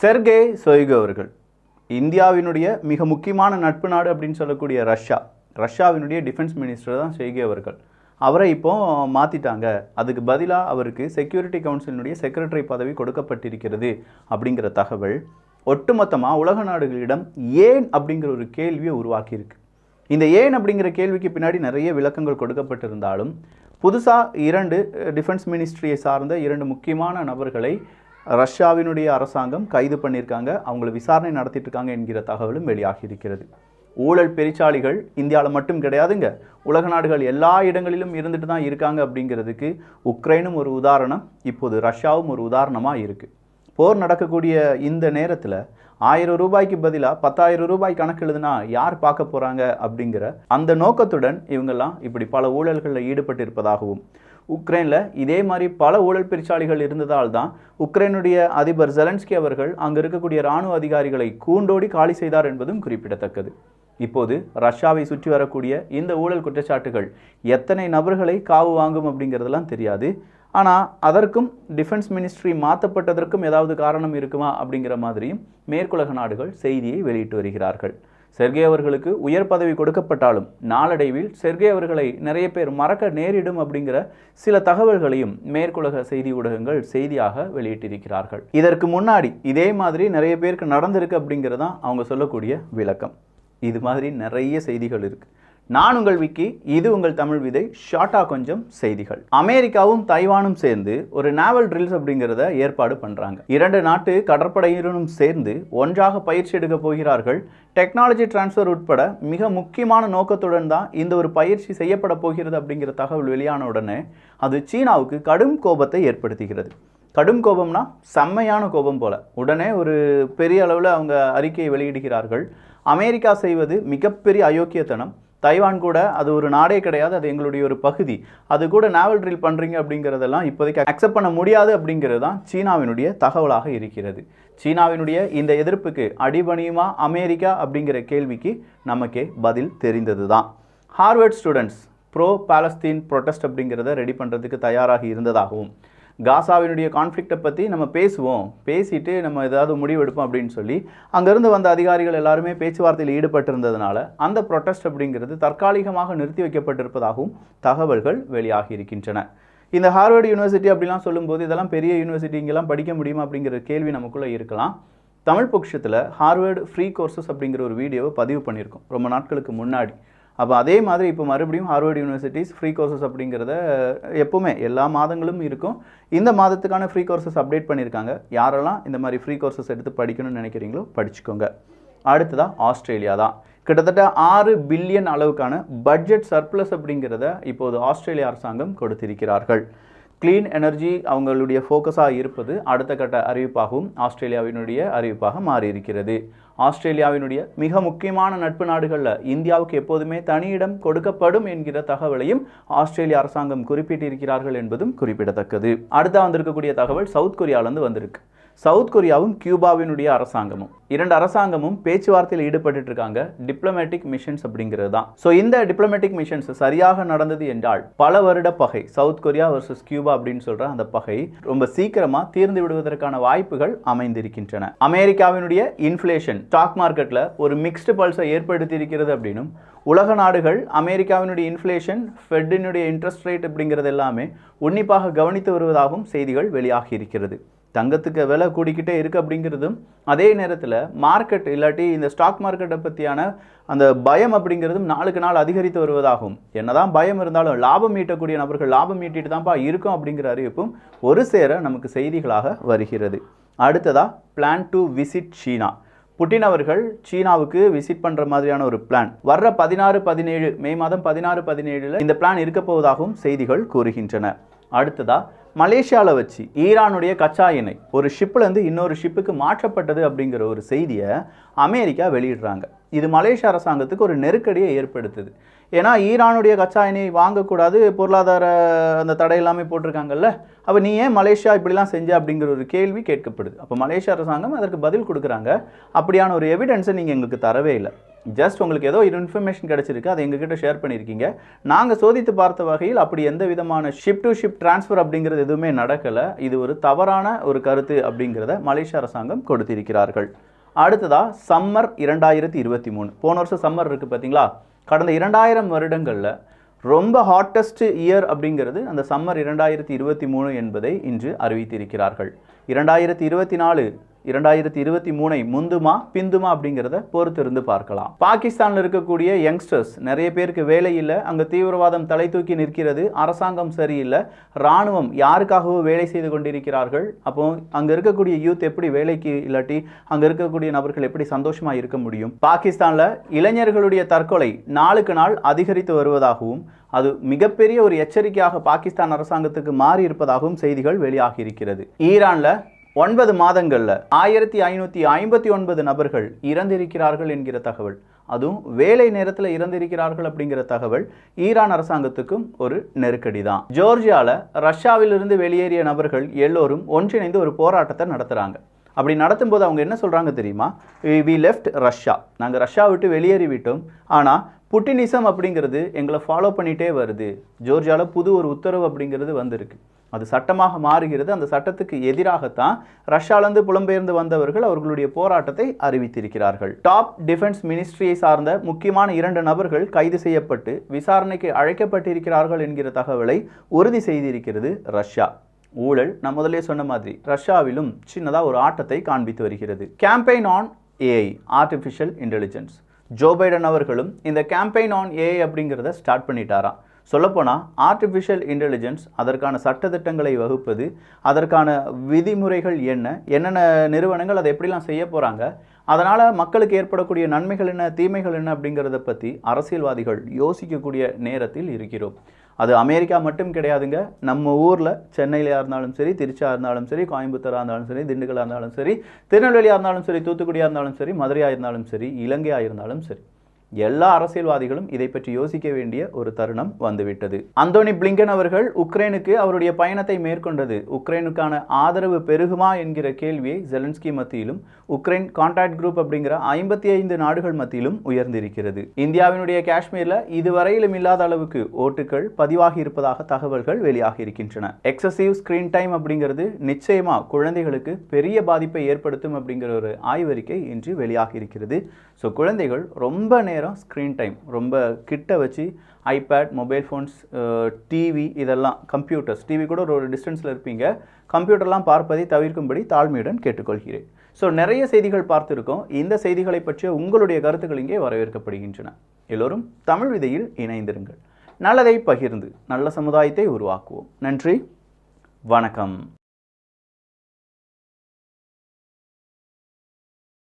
Sergey Shoigu அவர்கள் இந்தியாவினுடைய மிக முக்கியமான நட்பு நாடு அப்படின்னு சொல்லக்கூடிய ரஷ்யாவினுடைய டிஃபென்ஸ் மினிஸ்டர் தான் ஷெய்கே அவர்கள். அவரை இப்போ மாற்றிட்டாங்க. அதுக்கு பதிலாக அவருக்கு செக்யூரிட்டி கவுன்சிலினுடைய செக்ரட்டரி பதவி கொடுக்கப்பட்டிருக்கிறது அப்படிங்கிற தகவல் ஒட்டுமொத்தமாக உலக நாடுகளிடம் ஏன் அப்படிங்கிற ஒரு கேள்வியை உருவாக்கியிருக்கு. இந்த ஏன் அப்படிங்கிற கேள்விக்கு பின்னாடி நிறைய விளக்கங்கள் கொடுக்கப்பட்டிருந்தாலும் புதுசாக 2 டிஃபென்ஸ் மினிஸ்ட்ரியை சார்ந்த 2 முக்கியமான நபர்களை ரஷ்யாவினுடைய அரசாங்கம் கைது பண்ணியிருக்காங்க. அவங்களை விசாரணை நடத்திட்டு இருக்காங்க என்கிற தகவலும் வெளியாகி இருக்கிறது. ஊழல் பெருச்சாளிகள் இந்தியாவில் மட்டும் கிடையாதுங்க, உலக நாடுகள் எல்லா இடங்களிலும் இருந்துட்டு தான் இருக்காங்க அப்படிங்கிறதுக்கு உக்ரைனும் ஒரு உதாரணம், இப்போது ரஷ்யாவும் ஒரு உதாரணமாக இருக்குது. போர் நடக்கக்கூடிய இந்த நேரத்தில் 1000 ரூபாய்க்கு பதிலாக 10,000 ரூபாய் கணக்கு எழுதுனா யார் பார்க்க போகிறாங்க அப்படிங்கிற அந்த நோக்கத்துடன் இவங்கெல்லாம் இப்படி பல ஊழல்களில் ஈடுபட்டிருப்பதாகவும், உக்ரைனில் இதே மாதிரி பல ஊழல் பெருச்சாளிகள் இருந்ததால் தான் உக்ரைனுடைய அதிபர் ஜெலன்ஸ்கி அவர்கள் அங்கே இருக்கக்கூடிய இராணுவ அதிகாரிகளை கூண்டோடி காலி செய்தார் என்பதும் குறிப்பிடத்தக்கது. இப்போது ரஷ்யாவை சுற்றி வரக்கூடிய இந்த ஊழல் குற்றச்சாட்டுகள் எத்தனை நபர்களை காவு வாங்கும் அப்படிங்கிறதெல்லாம் தெரியாது. ஆனால் அதற்கும் டிஃபென்ஸ் மினிஸ்ட்ரி மாற்றப்பட்டதற்கும் ஏதாவது காரணம் இருக்குமா அப்படிங்கிற மாதிரியும் மேற்குலக நாடுகள் செய்தியை வெளியிட்டு வருகிறார்கள். செர்கே அவர்களுக்கு உயர் பதவி கொடுக்கப்பட்டாலும் நாளடைவில் செர்கே அவர்களை நிறைய பேர் மறக்க நேரிடும் அப்படிங்கிற சில தகவல்களையும் மேற்குலக செய்தி ஊடகங்கள் செய்தியாக வெளியிட்டிருக்கிறார்கள். இதற்கு முன்னாடி இதே மாதிரி நிறைய பேருக்கு நடந்திருக்கு அப்படிங்கிறதான் அவங்க சொல்லக்கூடிய விளக்கம். இது மாதிரி நிறைய செய்திகள் இருக்கு. நான் உங்கள் விக்கி, இது உங்கள் தமிழ் விதை. ஷார்ட்டாக கொஞ்சம் செய்திகள். அமெரிக்காவும் தைவானும் சேர்ந்து ஒரு நேவல் ட்ரில்ஸ் அப்படிங்கிறத ஏற்பாடு பண்ணுறாங்க. 2 நாட்டு கடற்படையினரும் சேர்ந்து ஒன்றாக பயிற்சி எடுக்க போகிறார்கள். டெக்னாலஜி டிரான்ஸ்ஃபர் உட்பட மிக முக்கியமான நோக்கத்துடன் தான் இந்த ஒரு பயிற்சி செய்யப்பட போகிறது அப்படிங்கிற தகவல் வெளியான உடனே அது சீனாவுக்கு கடும் கோபத்தை ஏற்படுத்துகிறது. கடும் கோபம்னா செம்மையான கோபம் போல. உடனே ஒரு பெரிய அளவில் அவங்க அறிக்கையை வெளியிடுகிறார்கள். அமெரிக்கா செய்வது மிகப்பெரிய அயோக்கியத்தனம். தைவான் கூட அது ஒரு நாடே கிடையாது, அது எங்களுடைய ஒரு பகுதி. அது கூட நேவல் ட்ரில் பண்ணுறீங்க அப்படிங்கிறதெல்லாம் இப்போதைக்கு அக்செப்ட் பண்ண முடியாது அப்படிங்கிறது தான் சீனாவினுடைய தகவலாக இருக்கிறது. சீனாவினுடைய இந்த எதிர்ப்புக்கு அடிபணியுமா அமெரிக்கா அப்படிங்கிற கேள்விக்கு நமக்கே பதில் தெரிந்தது தான். Harvard students bro Palestine protest அப்படிங்கிறத ரெடி பண்ணுறதுக்கு தயாராகி இருந்ததாகவும், காசாவினுடைய கான்ஃப்ளிக்டை பற்றி நம்ம பேசிட்டு நம்ம ஏதாவது முடிவெடுப்போம் அப்படின்னு சொல்லி அங்கேருந்து வந்த அதிகாரிகள் எல்லாருமே பேச்சுவார்த்தையில் ஈடுபட்டிருந்ததுனால அந்த ப்ரொட்டஸ்ட் அப்படிங்கிறது தற்காலிகமாக நிறுத்தி வைக்கப்பட்டிருப்பதாகவும் தகவல்கள் வெளியாகி இருக்கின்றன. இந்த ஹார்வர்டு யூனிவர்சிட்டி அப்படிலாம் சொல்லும்போது இதெல்லாம் பெரிய யூனிவர்சிட்டி, இங்கெல்லாம் படிக்க முடியுமா அப்படிங்கிற கேள்வி நமக்குள்ளே இருக்கலாம். தமிழ் பொக்கிஷத்தில் ஹார்வர்டு ஃப்ரீ கோர்சஸ் அப்படிங்கிற ஒரு வீடியோவை பதிவு பண்ணியிருக்கோம் ரொம்ப நாட்களுக்கு முன்னாடி. அப்போ அதே மாதிரி இப்போ மறுபடியும் ஹார்வர்டு யூனிவர்சிட்டிஸ் ஃப்ரீ கோர்சஸ் அப்படிங்கிறத எப்போவுமே எல்லா மாதங்களும் இருக்கும். இந்த மாதத்துக்கான ஃப்ரீ கோர்சஸ் அப்டேட் பண்ணியிருக்காங்க. யாரெல்லாம் இந்த மாதிரி ஃப்ரீ கோர்சஸ் எடுத்து படிக்கணும்னு நினைக்கிறீங்களோ படிச்சுக்கோங்க. அடுத்ததாக ஆஸ்திரேலியா தான். கிட்டத்தட்ட 6 பில்லியன் அளவுக்கான பட்ஜெட் சர்ப்ளஸ் அப்படிங்கிறத இப்போது ஆஸ்திரேலியா அரசாங்கம் கொடுத்திருக்கிறார்கள். கிளீன் எனர்ஜி அவங்களுடைய ஃபோக்கஸாக இருப்பது அடுத்த கட்ட அறிவிப்பாகவும் ஆஸ்திரேலியாவினுடைய அறிவிப்பாக மாறியிருக்கிறது. ஆஸ்திரேலியாவினுடைய மிக முக்கியமான நட்பு நாடுகளில் இந்தியாவுக்கு எப்போதுமே தனியிடம் கொடுக்கப்படும் என்கிற தகவலையும் ஆஸ்திரேலிய அரசாங்கம் குறிப்பிட்டிருக்கிறார்கள் என்பதும் குறிப்பிடத்தக்கது. அடுத்த வந்திருக்கக்கூடிய தகவல் சவுத் கொரியாவிலிருந்து வந்திருக்கு. சவுத் கொரியாவும் கியூபாவினுடைய அரசாங்கமும் 2 அரசாங்கமும் பேச்சுவார்த்தையில் ஈடுபட்டு இருக்காங்க. டிப்ளமேட்டிக் மிஷன்ஸ் அப்படிங்கிறது தான். ஸோ இந்த டிப்ளமேட்டிக் மிஷன்ஸ் சரியாக நடந்தது என்றால் பல வருட பகை, சவுத் கொரியா வர்சஸ் கியூபா அப்படின்னு சொல்ற அந்த பகை ரொம்ப சீக்கிரமா தீர்ந்து விடுவதற்கான வாய்ப்புகள் அமைந்திருக்கின்றன. அமெரிக்காவினுடைய இன்ஃப்ளேஷன் ஸ்டாக் மார்க்கெட்ல ஒரு மிக்ஸ்டு பல்ஸை ஏற்படுத்தி இருக்கிறது அப்படின்னும், உலக நாடுகள் அமெரிக்காவினுடைய இன்ஃப்ளேஷன், ஃபெட்டினுடைய இன்ட்ரெஸ்ட் ரேட் அப்படிங்கிறது எல்லாமே உன்னிப்பாக கவனித்து வருவதாகவும் செய்திகள் வெளியாகி இருக்கிறது. தங்கத்துக்கு விலை கூடிக்கிட்டே இருக்குது அப்படிங்கிறதும், அதே நேரத்தில் மார்க்கெட் இல்லாட்டி இந்த ஸ்டாக் மார்க்கெட்டை பற்றியான அந்த பயம் அப்படிங்கிறதும் நாளுக்கு நாள் அதிகரித்து வருவதாகவும், என்னதான் பயம் இருந்தாலும் லாபம் ஈட்டக்கூடிய நபர்கள் லாபம் ஈட்டிட்டு தான்ப்பா இருக்கும் அப்படிங்கிற அறிவிப்பும் ஒரு சேர நமக்கு செய்திகளாக வருகிறது. அடுத்ததாக plan to visit China. Putin அவர்கள் சீனாவுக்கு விசிட் பண்ணுற மாதிரியான ஒரு பிளான் வர்ற 16-17 மே மாதம் 16-17 இந்த பிளான் இருக்க போவதாகவும் செய்திகள் கூறுகின்றன. அடுத்ததா மலேசியாவில் வச்சு ஈரானுடைய கச்சா எண்ணெய் ஒரு ஷிப்லேருந்து இன்னொரு ஷிப்புக்கு மாற்றப்பட்டது அப்படிங்கிற ஒரு செய்தியை அமெரிக்கா வெளியிடுறாங்க. இது மலேசிய அரசாங்கத்துக்கு ஒரு நெருக்கடியை ஏற்படுத்துது. ஏன்னா ஈரானுடைய கச்சா எண்ணெய் வாங்கக்கூடாது, பொருளாதார அந்த தடை எல்லாமே போட்டிருக்காங்கல்ல, அப்போ நீ ஏன் மலேசியா இப்படிலாம் செஞ்ச அப்படிங்கிற ஒரு கேள்வி கேட்கப்படுது. அப்போ மலேசிய அரசாங்கம் அதற்கு பதில் கொடுக்குறாங்க, அப்படியான ஒரு எவிடன்ஸை நீங்கள் எங்களுக்கு தரவே இல்லை, ஜஸ்ட் உங்களுக்கு ஏதோ ஒரு இன்ஃபர்மேஷன் கிடச்சிருக்கு, அதை எங்ககிட்ட ஷேர் பண்ணியிருக்கீங்க, நாங்கள் சோதித்து பார்த்த வகையில் அப்படி எந்த விதமான ஷிப் டு ஷிப் டிரான்ஸ்ஃபர் அப்படிங்கிறது எதுவுமே நடக்கலை, இது ஒரு தவறான ஒரு கருத்து அப்படிங்கிறத மலேசிய அரசாங்கம் கொடுத்திருக்கிறார்கள். அடுத்ததா சம்மர் 2023. போன வருஷம் சம்மர் இருக்குது பார்த்தீங்களா, கடந்த 2000 வருடங்களில் ரொம்ப ஹாட்டஸ்ட் இயர் அப்படிங்கிறது அந்த சம்மர் 2023 என்பதை இன்று அறிவித்திருக்கிறார்கள். 2024 2023 முந்துமா பிந்துமா அப்படிங்கிறத பொறுத்திருந்து பார்க்கலாம். பாகிஸ்தானில் இருக்கக்கூடிய யங்ஸ்டர்ஸ் நிறைய பேருக்கு வேலை இல்லை, அங்கே தீவிரவாதம் தலை தூக்கி நிற்கிறது, அரசாங்கம் சரியில்லை, இராணுவம் யாருக்காகவோ வேலை செய்து கொண்டிருக்கிறார்கள். அப்போ அங்கே இருக்கக்கூடிய யூத் எப்படி வேலைக்கு இல்லாட்டி அங்கே இருக்கக்கூடிய நபர்கள் எப்படி சந்தோஷமாக இருக்க முடியும்? பாகிஸ்தானில் இளைஞர்களுடைய தற்கொலை நாளுக்கு நாள் அதிகரித்து வருவதாகவும் அது மிகப்பெரிய ஒரு எச்சரிக்கையாக பாகிஸ்தான் அரசாங்கத்துக்கு மாறி இருப்பதாகவும் செய்திகள் வெளியாகி இருக்கிறது. ஈரானில் 9 மாதங்களில் 1559 நபர்கள் இறந்திருக்கிறார்கள் என்கிற தகவல், அதுவும் வேலை நேரத்தில் இறந்திருக்கிறார்கள் அப்படிங்கிற தகவல் ஈரான் அரசாங்கத்துக்கும் ஒரு நெருக்கடி தான். ஜோர்ஜியாவில் ரஷ்யாவிலிருந்து வெளியேறிய நபர்கள் எல்லோரும் ஒன்றிணைந்து ஒரு போராட்டத்தை நடத்துகிறாங்க. அப்படி நடத்தும்போது அவங்க என்ன சொல்கிறாங்க தெரியுமா? வி லெஃப்ட் ரஷ்யா, நாங்கள் ரஷ்யா விட்டு வெளியேறி விட்டோம், ஆனால் புட்டினிசம் அப்படிங்கிறது எங்களை ஃபாலோ பண்ணிகிட்டே வருது. ஜோர்ஜியாவில் புது ஒரு உத்தரவு அப்படிங்கிறது வந்திருக்கு, அது சட்டமாக மாறுகிறது. அந்த சட்டத்துக்கு எதிராகத்தான் ரஷ்யாவிலிருந்து புலம்பெயர்ந்து வந்தவர்கள் அவர்களுடைய போராட்டத்தை அறிவித்திருக்கிறார்கள். டாப் டிஃபென்ஸ் மினிஸ்ட்ரியை சார்ந்த முக்கியமான 2 நபர்கள் கைது செய்யப்பட்டு விசாரணைக்கு அழைக்கப்பட்டிருக்கிறார்கள் என்கிற தகவலை உறுதி செய்திருக்கிறது ரஷ்யா. ஊழல் நான் முதலே சொன்ன மாதிரி ரஷ்யாவிலும் சின்னதாக ஒரு ஆட்டத்தை காண்பித்து வருகிறது. Campaign on AI, artificial intelligence. Joe Biden அவர்களும் இந்த கேம்பெயின் ஆன் ஏஐ அப்படிங்கிறத ஸ்டார்ட் பண்ணிட்டாராம். சொல்லப்போனால் ஆர்டிஃபிஷியல் இன்டெலிஜென்ஸ் அதற்கான சட்டத்திட்டங்களை வகுப்பது, அதற்கான விதிமுறைகள் என்னென்ன நிறுவனங்கள் அதை எப்படிலாம் செய்ய போகிறாங்க, அதனால் மக்களுக்கு ஏற்படக்கூடிய நன்மைகள் என்ன தீமைகள் என்ன அப்படிங்கிறத பற்றி அரசியல்வாதிகள் யோசிக்கக்கூடிய நேரத்தில் இருக்கிறோம். அது அமெரிக்கா மட்டும் கிடையாதுங்க, நம்ம ஊரில் சென்னையிலையாக இருந்தாலும் சரி, திருச்சியாக இருந்தாலும் சரி, கோயம்புத்தூராக இருந்தாலும் சரி, திண்டுக்கலாக இருந்தாலும் சரி, திருநெல்வேலியாக இருந்தாலும் சரி, தூத்துக்குடியாக இருந்தாலும் சரி, மதுரையாக இருந்தாலும் சரி, இலங்கையாக இருந்தாலும் சரி, எல்லா அரசியல்வாதிகளும் இதை பற்றி யோசிக்க வேண்டிய ஒரு தருணம் வந்துவிட்டது. அந்தோனி பிளிங்கன் அவர்கள் உக்ரைனுக்கு அவருடைய பயணத்தை மேற்கொண்டது உக்ரைனுக்கான ஆதரவு பெருகுமா என்கிற கேள்வியை ஜெலன்ஸ்கி மத்தியிலும் உக்ரைன் கான்டாக்ட் குரூப் அப்படிங்கிற 55 நாடுகள் மத்தியிலும் உயர்ந்திருக்கிறது. இந்தியாவினுடைய காஷ்மீரில் இதுவரையிலும் இல்லாத அளவுக்கு ஓட்டுகள் பதிவாகி இருப்பதாக தகவல்கள் வெளியாகி இருக்கின்றன. எக்ஸசிவ் ஸ்கிரீன் டைம் அப்படிங்கிறது நிச்சயமா குழந்தைகளுக்கு பெரிய பாதிப்பை ஏற்படுத்தும் அப்படிங்கிற ஒரு ஆய்வறிக்கை இன்று வெளியாகி இருக்கிறது. ஸோ குழந்தைகள் ரொம்ப நேரம் ஸ்க்ரீன் டைம் ரொம்ப கிட்ட வச்சு ஐபேட், மொபைல் ஃபோன்ஸ், டிவி, இதெல்லாம் கம்ப்யூட்டர்ஸ், டிவி கூட ஒரு டிஸ்டன்ஸில் இருப்பீங்க, கம்ப்யூட்டர்லாம் பார்ப்பதை தவிர்க்கும்படி தாழ்மையுடன் கேட்டுக்கொள்கிறேன். ஸோ நிறைய செய்திகள் பார்த்துருக்கோம். இந்த செய்திகளை பற்றிய உங்களுடைய கருத்துக்கள் இங்கே வரவேற்கப்படுகின்றன. எல்லோரும் தமிழ் விதையில் இணைந்திருங்கள். நல்லதை பகிர்ந்து நல்ல சமுதாயத்தை உருவாக்குவோம். நன்றி, வணக்கம்.